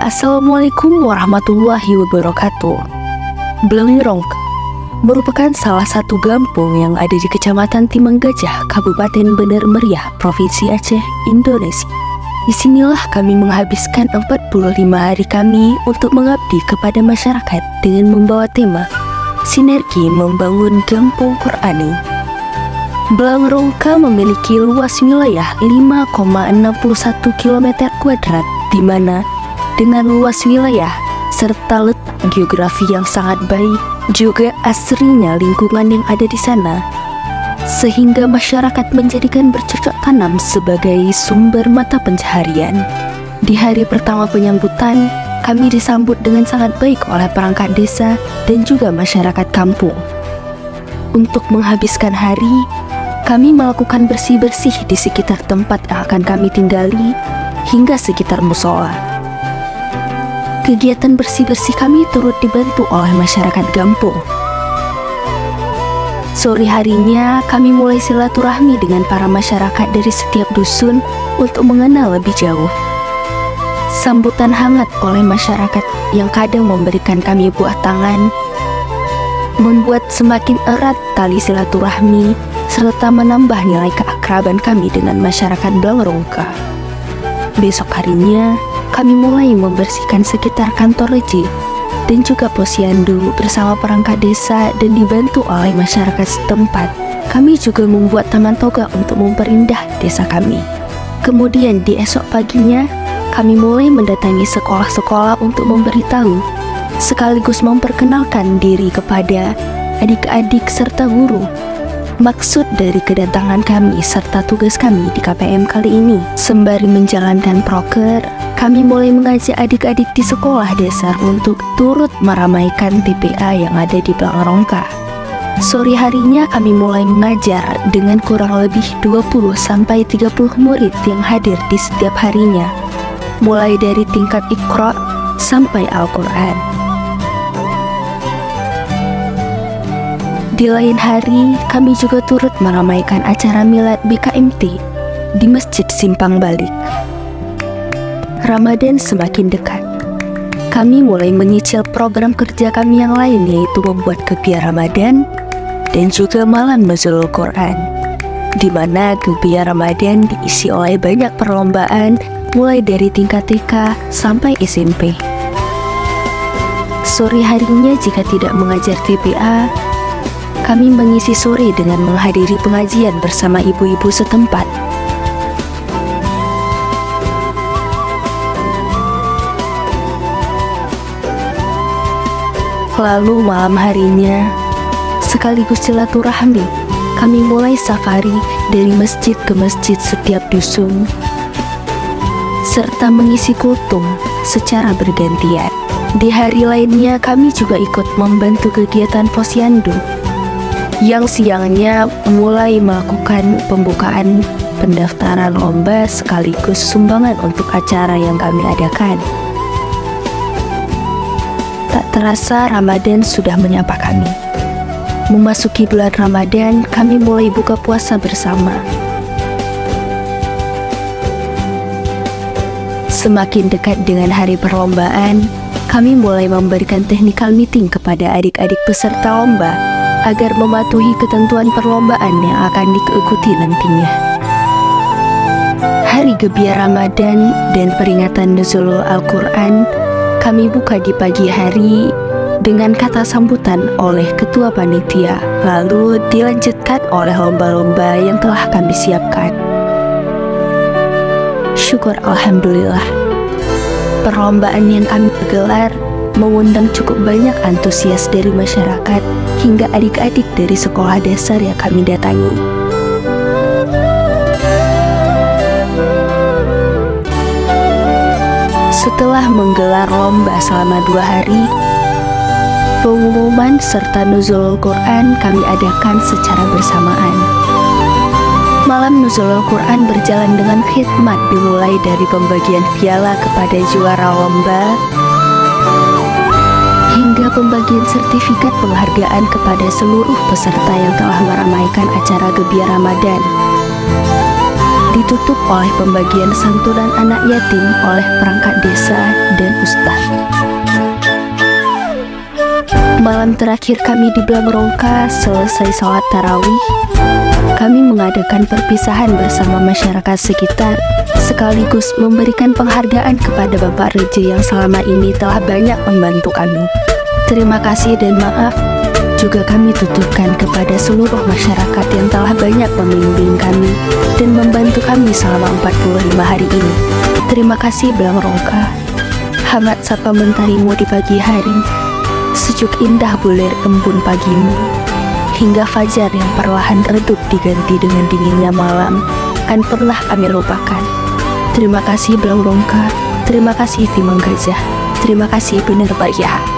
Assalamualaikum warahmatullahi wabarakatuh. Blangrong merupakan salah satu kampung yang ada di Kecamatan Timang Gajah, Kabupaten Bener Meriah, Provinsi Aceh, Indonesia. Disinilah kami menghabiskan 45 hari kami untuk mengabdi kepada masyarakat dengan membawa tema Sinergi Membangun Kampung Qurani. Blangrongka memiliki luas wilayah 5,61 km², di mana dengan luas wilayah serta letak geografi yang sangat baik, juga asrinya lingkungan yang ada di sana, sehingga masyarakat menjadikan bercocok tanam sebagai sumber mata pencaharian. Di hari pertama penyambutan, kami disambut dengan sangat baik oleh perangkat desa dan juga masyarakat kampung. Untuk menghabiskan hari, kami melakukan bersih-bersih di sekitar tempat yang akan kami tinggali hingga sekitar musola. Kegiatan bersih-bersih kami turut dibantu oleh masyarakat kampung. Sore harinya kami mulai silaturahmi dengan para masyarakat dari setiap dusun untuk mengenal lebih jauh. Sambutan hangat oleh masyarakat yang kadang memberikan kami buah tangan membuat semakin erat tali silaturahmi serta menambah nilai keakraban kami dengan masyarakat Blangrongka. Besok harinya, kami mulai membersihkan sekitar kantor reji dan juga posyandu bersama perangkat desa dan dibantu oleh masyarakat setempat. Kami juga membuat taman toga untuk memperindah desa kami. Kemudian di esok paginya, kami mulai mendatangi sekolah-sekolah untuk memberitahu sekaligus memperkenalkan diri kepada adik-adik serta guru. Maksud dari kedatangan kami serta tugas kami di KPM kali ini, sembari menjalankan proker, kami mulai mengajak adik-adik di sekolah dasar untuk turut meramaikan TPA yang ada di Blangrongka. Sore harinya kami mulai mengajar dengan kurang lebih 20-30 murid yang hadir di setiap harinya, mulai dari tingkat Iqra sampai Al-Quran. Di lain hari, kami juga turut meramaikan acara milad BKMT di Masjid Simpang Balik. Ramadan semakin dekat. Kami mulai menyicil program kerja kami yang lain, yaitu membuat kegiatan Ramadan dan juga malam Nuzulul Quran, di mana kegiatan Ramadan diisi oleh banyak perlombaan mulai dari tingkat TK sampai SMP. Sore harinya jika tidak mengajar TPA, kami mengisi sore dengan menghadiri pengajian bersama ibu-ibu setempat. Lalu malam harinya, sekaligus silaturahmi, kami mulai safari dari masjid ke masjid setiap dusun, serta mengisi kultum secara bergantian. Di hari lainnya kami juga ikut membantu kegiatan posyandu, yang siangnya mulai melakukan pembukaan pendaftaran lomba sekaligus sumbangan untuk acara yang kami adakan. Tak terasa Ramadan sudah menyapa kami. Memasuki bulan Ramadan, kami mulai buka puasa bersama. Semakin dekat dengan hari perlombaan, kami mulai memberikan technical meeting kepada adik-adik peserta lomba agar mematuhi ketentuan perlombaan yang akan diikuti nantinya. Hari Gebiar Ramadan dan peringatan Nuzulul Al-Quran kami buka di pagi hari dengan kata sambutan oleh Ketua Panitia, lalu dilanjutkan oleh lomba-lomba yang telah kami siapkan. Syukur Alhamdulillah, perlombaan yang kami gelar mengundang cukup banyak antusias dari masyarakat hingga adik-adik dari sekolah dasar yang kami datangi. Setelah menggelar lomba selama 2 hari, pengumuman serta Nuzulul Quran kami adakan secara bersamaan. Malam Nuzulul Quran berjalan dengan khidmat, dimulai dari pembagian piala kepada juara lomba hingga pembagian sertifikat penghargaan kepada seluruh peserta yang telah meramaikan acara Gebiar Ramadan. Di ditutup oleh pembagian santunan anak yatim oleh perangkat desa dan ustaz. Malam terakhir kami di Blanggrongka selesai sholat tarawih, kami mengadakan perpisahan bersama masyarakat sekitar, sekaligus memberikan penghargaan kepada Bapak Reje yang selama ini telah banyak membantu kami. Terima kasih dan maaf juga kami tuturkan kepada seluruh masyarakat yang telah banyak membimbing kami dan membantu kami selama 45 hari ini. Terima kasih Blanggrongka. Hangat sapa mentarimu di pagi hari, sejuk indah bulir embun pagimu, hingga fajar yang perlahan redup diganti dengan dinginnya malam, kan pernah kami lupakan. Terima kasih Blanggrongka, terima kasih Timang Gajah, terima kasih benar Pak Ya.